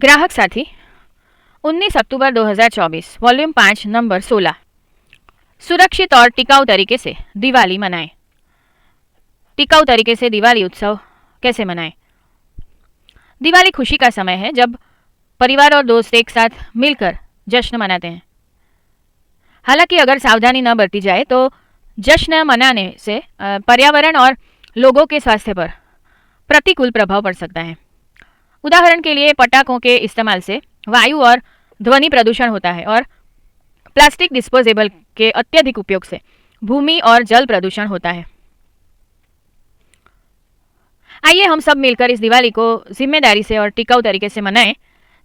ग्राहक साथी 19 अक्टूबर 2024 volume 5 number 16। सुरक्षित और टिकाऊ तरीके से दिवाली मनाएं। टिकाऊ तरीके से दिवाली उत्सव कैसे मनाएं? दिवाली खुशी का समय है जब परिवार और दोस्त एक साथ मिलकर जश्न मनाते हैं। हालांकि अगर सावधानी न बरती जाए तो जश्न मनाने से पर्यावरण और लोगों के स्वास्थ्य पर प्रतिकूल प्रभाव पड़ सकता है। उदाहरण के लिए पटाखों के इस्तेमाल से वायु और ध्वनि प्रदूषण होता है और प्लास्टिक डिस्पोजेबल के अत्यधिक उपयोग से भूमि और जल प्रदूषण होता है। आइए हम सब मिलकर इस दिवाली को जिम्मेदारी से और टिकाऊ तरीके से मनाएं,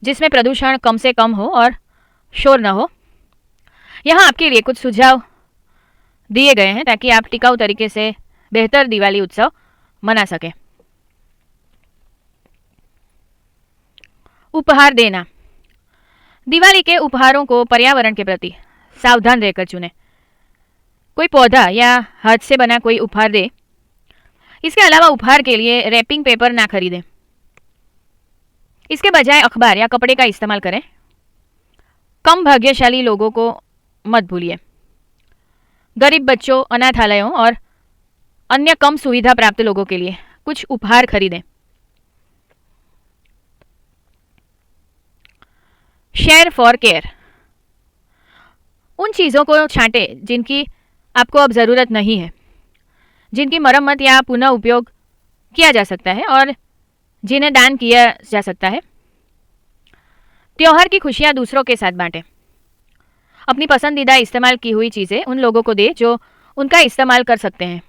जिसमें प्रदूषण कम से कम हो और शोर न हो। यहाँ आपके लिए कुछ सुझाव दिए गए हैं ताकि आप टिकाऊ तरीके से बेहतर दिवाली उत्सव मना सकें। उपहार देना। दिवाली के उपहारों को पर्यावरण के प्रति सावधान रहकर चुनें। कोई पौधा या हाथ से बना कोई उपहार दे। इसके अलावा उपहार के लिए रैपिंग पेपर ना खरीदें। इसके बजाय अखबार या कपड़े का इस्तेमाल करें। कम भाग्यशाली लोगों को मत भूलिए। गरीब बच्चों, अनाथालयों और अन्य कम सुविधा प्राप्त लोगों के लिए कुछ उपहार खरीदें। Share for care. उन चीज़ों को छांटें जिनकी आपको अब ज़रूरत नहीं है, जिनकी मरम्मत या पुनः उपयोग किया जा सकता है और जिन्हें दान किया जा सकता है। त्योहार की खुशियां दूसरों के साथ बांटें। अपनी पसंदीदा इस्तेमाल की हुई चीज़ें उन लोगों को दें जो उनका इस्तेमाल कर सकते हैं।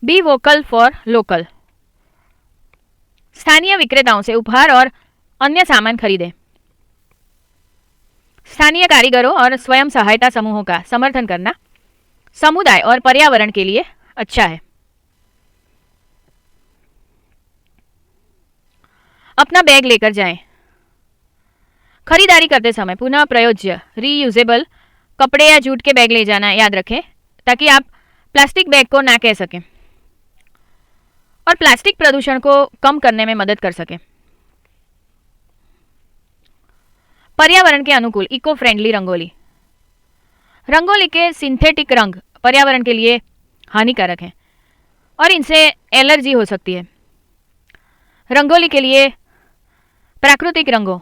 Be vocal for local. स्थानीय विक्रेताओं से उपहार और अन्य सामान खरीदें। स्थानीय कारीगरों और स्वयं सहायता समूहों का समर्थन करना समुदाय और पर्यावरण के लिए अच्छा है। अपना बैग लेकर जाएं। खरीदारी करते समय पुनः प्रयोज्य रीयूजेबल कपड़े या जूट के बैग ले जाना याद रखें ताकि आप प्लास्टिक बैग को ना कह सकें और प्लास्टिक प्रदूषण को कम करने में मदद कर सकें। पर्यावरण के अनुकूल इको फ्रेंडली रंगोली। रंगोली के सिंथेटिक रंग पर्यावरण के लिए हानिकारक हैं और इनसे एलर्जी हो सकती है। रंगोली के लिए प्राकृतिक रंगों,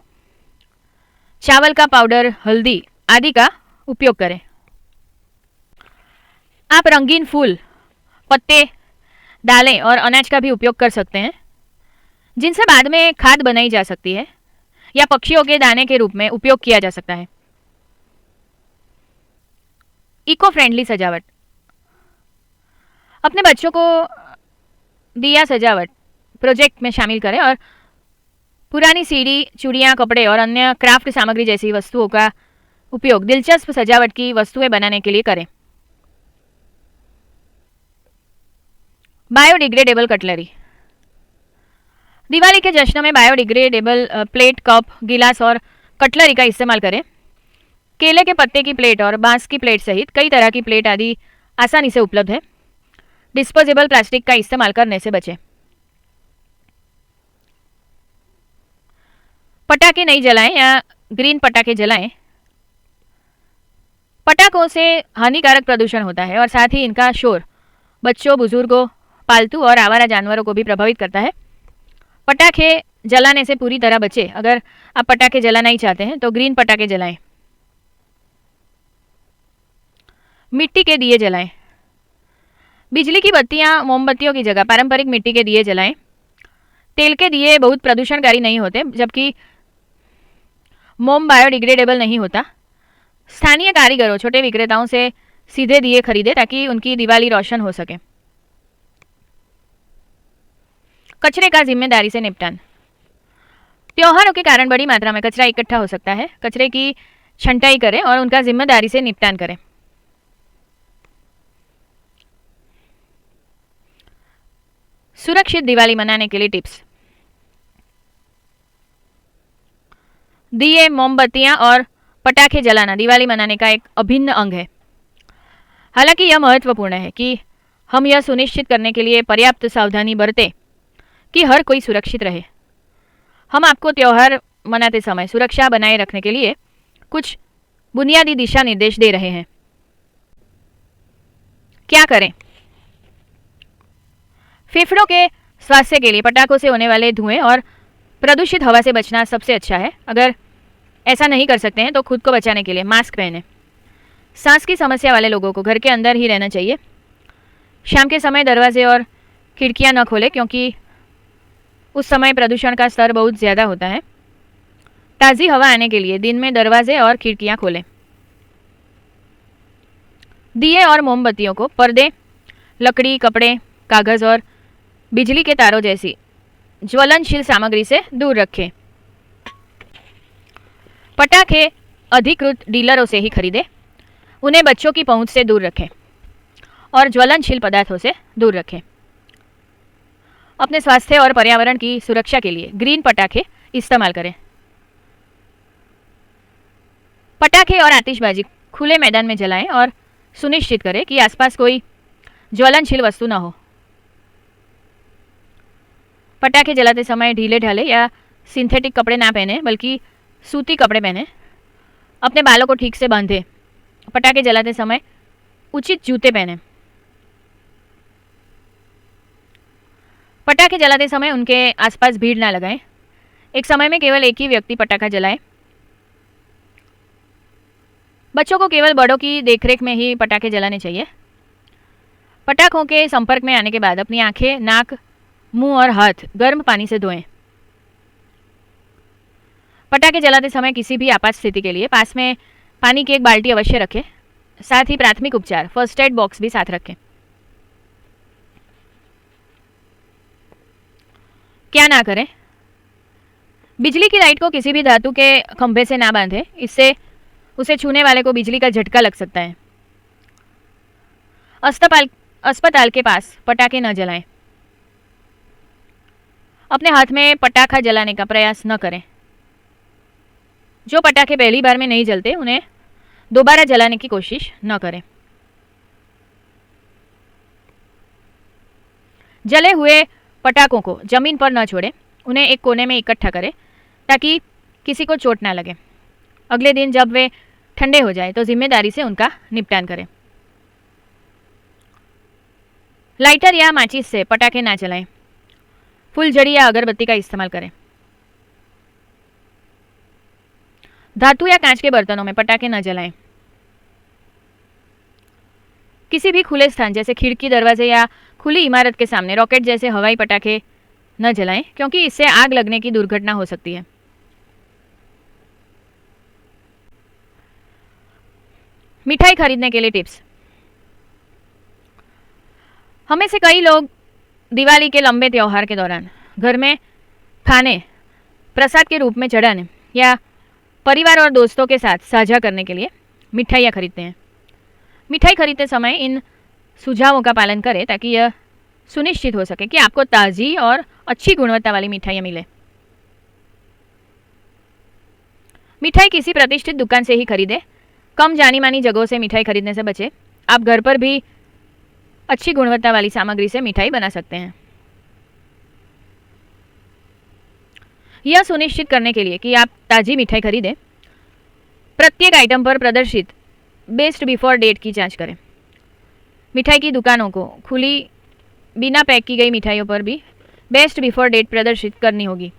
चावल का पाउडर, हल्दी आदि का उपयोग करें। आप रंगीन फूल, पत्ते, दालें और अनाज का भी उपयोग कर सकते हैं, जिनसे बाद में खाद बनाई जा सकती है या पक्षियों के दाने के रूप में उपयोग किया जा सकता है। इको फ्रेंडली सजावट। अपने बच्चों को दिया सजावट प्रोजेक्ट में शामिल करें और पुरानी सीढ़ी, चूड़ियाँ, कपड़े और अन्य क्राफ्ट सामग्री जैसी वस्तुओं का उपयोग दिलचस्प सजावट की वस्तुएं बनाने के लिए करें। Biodegradable cutlery. दिवाली के जश्न में बायोडिग्रेडेबल प्लेट, कप, गिलास और कटलरी का इस्तेमाल करें। केले के पत्ते की प्लेट और बांस की प्लेट सहित कई तरह की प्लेट आदि आसानी से उपलब्ध है। डिस्पोजेबल प्लास्टिक का इस्तेमाल करने से बचें। पटाखे नहीं जलाएं या ग्रीन पटाखे जलाएं। पटाखों से हानिकारक प्रदूषण होता है और साथ ही इनका शोर बच्चों, बुजुर्गों, पालतू और आवारा जानवरों को भी प्रभावित करता है। पटाखे जलाने से पूरी तरह बचें। अगर आप पटाखे जलाना ही चाहते हैं तो ग्रीन पटाखे जलाएं। मिट्टी के दिए जलाएं। बिजली की बत्तियां, मोमबत्तियों की जगह पारंपरिक मिट्टी के दिए जलाएं। तेल के दिए बहुत प्रदूषणकारी नहीं होते, जबकि मोम बायोडिग्रेडेबल नहीं होता। स्थानीय कारीगरों, छोटे विक्रेताओं से सीधे दिए खरीदें ताकि उनकी दिवाली रोशन हो सके। कचरे का जिम्मेदारी से निपटान। त्योहारों के कारण बड़ी मात्रा में कचरा इकट्ठा हो सकता है। कचरे की छंटाई करें और उनका जिम्मेदारी से निपटान करें। सुरक्षित दिवाली मनाने के लिए टिप्स। दिए, मोमबत्तियां और पटाखे जलाना दिवाली मनाने का एक अभिन्न अंग है। हालांकि यह महत्वपूर्ण है कि हम यह सुनिश्चित करने के लिए पर्याप्त सावधानी बरतें कि हर कोई सुरक्षित रहे। हम आपको त्यौहार मनाते समय सुरक्षा बनाए रखने के लिए कुछ बुनियादी दिशा निर्देश दे रहे हैं। क्या करें? फेफड़ों के स्वास्थ्य के लिए पटाखों से होने वाले धुएं और प्रदूषित हवा से बचना सबसे अच्छा है। अगर ऐसा नहीं कर सकते हैं तो खुद को बचाने के लिए मास्क पहनें। सांस की समस्या वाले लोगों को घर के अंदर ही रहना चाहिए। शाम के समय दरवाजे और खिड़कियां न खोलें क्योंकि उस समय प्रदूषण का स्तर बहुत ज़्यादा होता है। ताज़ी हवा आने के लिए दिन में दरवाजे और खिड़कियां खोलें। दिए और मोमबत्तियों को पर्दे, लकड़ी, कपड़े, कागज़ और बिजली के तारों जैसी ज्वलनशील सामग्री से दूर रखें। पटाखे अधिकृत डीलरों से ही खरीदें। उन्हें बच्चों की पहुंच से दूर रखें और ज्वलनशील पदार्थों से दूर रखें। अपने स्वास्थ्य और पर्यावरण की सुरक्षा के लिए ग्रीन पटाखे इस्तेमाल करें। पटाखे और आतिशबाजी खुले मैदान में जलाएं और सुनिश्चित करें कि आसपास कोई ज्वलनशील वस्तु न हो। पटाखे जलाते समय ढीले ढाले या सिंथेटिक कपड़े ना पहने बल्कि सूती कपड़े पहने। अपने बालों को ठीक से बांधें। पटाखे जलाते समय उचित जूते पहने। पटाखे जलाते समय उनके आसपास भीड़ ना लगाएं। एक समय में केवल एक ही व्यक्ति पटाखा जलाए। बच्चों को केवल बड़ों की देखरेख में ही पटाखे जलाने चाहिए। पटाखों के संपर्क में आने के बाद अपनी आंखें, नाक, मुंह और हाथ गर्म पानी से धोएं। पटाखे जलाते समय किसी भी आपात स्थिति के लिए पास में पानी की एक बाल्टी अवश्य रखें। साथ ही प्राथमिक उपचार फर्स्ट एड बॉक्स भी साथ रखें। क्या ना करें? बिजली की लाइट को किसी भी धातु के खंभे से ना बांधें, इससे उसे छूने वाले को बिजली का झटका लग सकता है। अस्पताल के पास पटाखे न जलाएं। अपने हाथ में पटाखा जलाने का प्रयास न करें। जो पटाखे पहली बार में नहीं जलते उन्हें दोबारा जलाने की कोशिश न करें। जले हुए पटाखों को जमीन पर न छोड़ें। उन्हें एक कोने में इकट्ठा करें ताकि किसी को चोट ना लगे। अगले दिन जब वे ठंडे हो जाए तो जिम्मेदारी से उनका निपटान करें। लाइटर या माचिस से पटाखे ना जलाएं। फुलझड़ी या अगरबत्ती का इस्तेमाल करें। धातु या कांच के बर्तनों में पटाखे न जलाएं। किसी भी खुले स्थान जैसे खिड़की, दरवाजे या खुली इमारत के सामने रॉकेट जैसे हवाई पटाखे न जलाएं क्योंकि इससे आग लगने की दुर्घटना हो सकती है। मिठाई खरीदने के लिए टिप्स। हमें से कई लोग दिवाली के लंबे त्यौहार के दौरान घर में खाने, प्रसाद के रूप में चढ़ाने या परिवार और दोस्तों के साथ साझा करने के लिए मिठाइयाँ खरीदते हैं। मिठाई खरीदते समय इन सुझावों का पालन करें ताकि यह सुनिश्चित हो सके कि आपको ताज़ी और अच्छी गुणवत्ता वाली मिठाइयाँ मिले। मिठाई किसी प्रतिष्ठित दुकान से ही खरीदें। कम जानी मानी जगहों से मिठाई खरीदने से बचें। आप घर पर भी अच्छी गुणवत्ता वाली सामग्री से मिठाई बना सकते हैं। यह सुनिश्चित करने के लिए कि आप ताज़ी मिठाई खरीदें, प्रत्येक आइटम पर प्रदर्शित बेस्ट बिफोर डेट की जांच करें। मिठाई की दुकानों को खुली बिना पैक की गई मिठाइयों पर भी बेस्ट बिफोर डेट प्रदर्शित करनी होगी।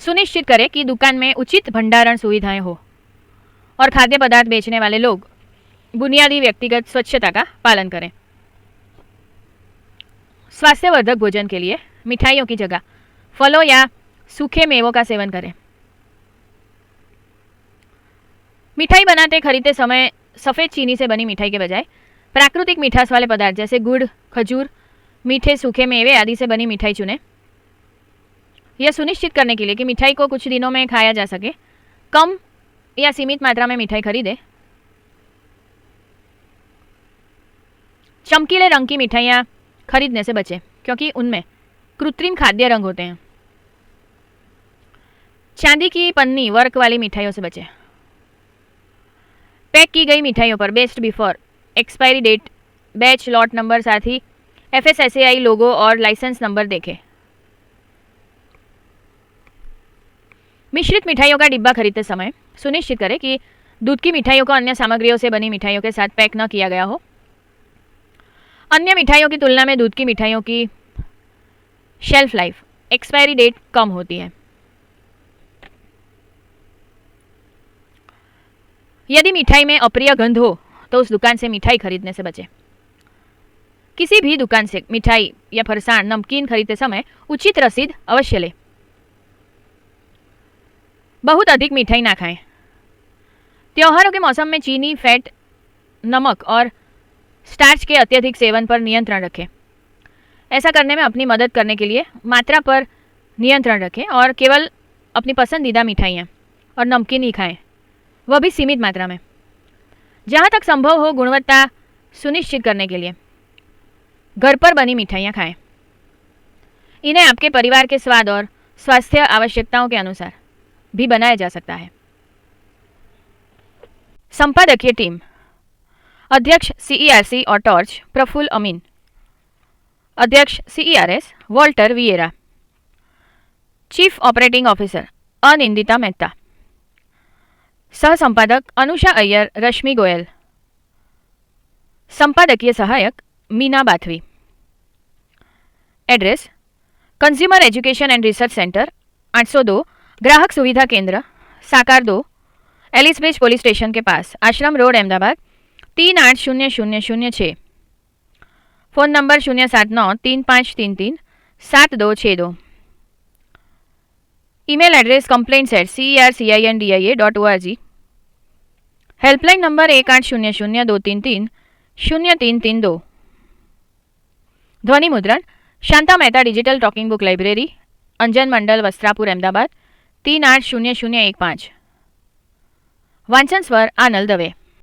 सुनिश्चित करें कि दुकान में उचित भंडारण सुविधाएं हो और खाद्य पदार्थ बेचने वाले लोग बुनियादी व्यक्तिगत स्वच्छता का पालन करें। स्वास्थ्यवर्धक भोजन के लिए मिठाइयों की जगह फलों या सूखे मेवों का सेवन करें। मिठाई बनाते खरीदते समय सफ़ेद चीनी से बनी मिठाई के बजाय प्राकृतिक मिठास वाले पदार्थ जैसे गुड़, खजूर, मीठे सूखे मेवे आदि से बनी मिठाई चुनें। यह सुनिश्चित करने के लिए कि मिठाई को कुछ दिनों में खाया जा सके, कम या सीमित मात्रा में मिठाई खरीदें। चमकीले रंग की मिठाइयाँ खरीदने से बचें क्योंकि उनमें कृत्रिम खाद्य रंग होते हैं। चांदी की पन्नी वर्क वाली मिठाइयों से बचें। पैक की गई मिठाइयों पर best before expiry date, batch, lot number, साथ ही FSSAI लोगो और लाइसेंस नंबर देखें। मिश्रित मिठाइयों का डिब्बा खरीदते समय सुनिश्चित करें कि दूध की मिठाइयों को अन्य सामग्रियों से बनी मिठाइयों के साथ पैक न किया गया हो। अन्य मिठाइयों की तुलना में दूध की मिठाइयों की शेल्फ लाइफ, एक्सपायरी डेट कम होती है। यदि मिठाई में अप्रिय गंध हो तो उस दुकान से मिठाई खरीदने से बचें। किसी भी दुकान से मिठाई या फरसाण, नमकीन खरीदते समय उचित रसीद अवश्य लें। बहुत अधिक मिठाई ना खाएं। त्योहारों के मौसम में चीनी, फैट, नमक और स्टार्च के अत्यधिक सेवन पर नियंत्रण रखें। ऐसा करने में अपनी मदद करने के लिए मात्रा पर नियंत्रण रखें और केवल अपनी पसंदीदा मिठाइयाँ और नमकीन ही खाएं, वह भी सीमित मात्रा में। जहाँ तक संभव हो गुणवत्ता सुनिश्चित करने के लिए घर पर बनी मिठाइयाँ खाएं। इन्हें आपके परिवार के स्वाद और स्वास्थ्य आवश्यकताओं के अनुसार भी बनाया जा सकता है। संपादकीय टीम: अध्यक्ष CERC और टॉर्च प्रफुल्ल अमीन, अध्यक्ष CERS Walter Vieira, chief operating officer Anindita Mehta, सह संपादक अनुषा अय्यर, रश्मि गोयल, संपादकीय सहायक Meena Bathvi. Address: consumer education and research centre, 802 ग्राहक सुविधा केंद्र, साकार 2, एलिसब्रिज पुलिस स्टेशन के पास, Ashram road, Ahmedabad 380006। Phone number 07935337262। Email address complaints@cercindia.org। Helpline number 1800-233-0332। ध्वनि मुद्रण Shanta Mehta digital talking book library, Anjan Mandal, Vastrapur, Ahmedabad 380015। वांचन स्वर आनल दवे।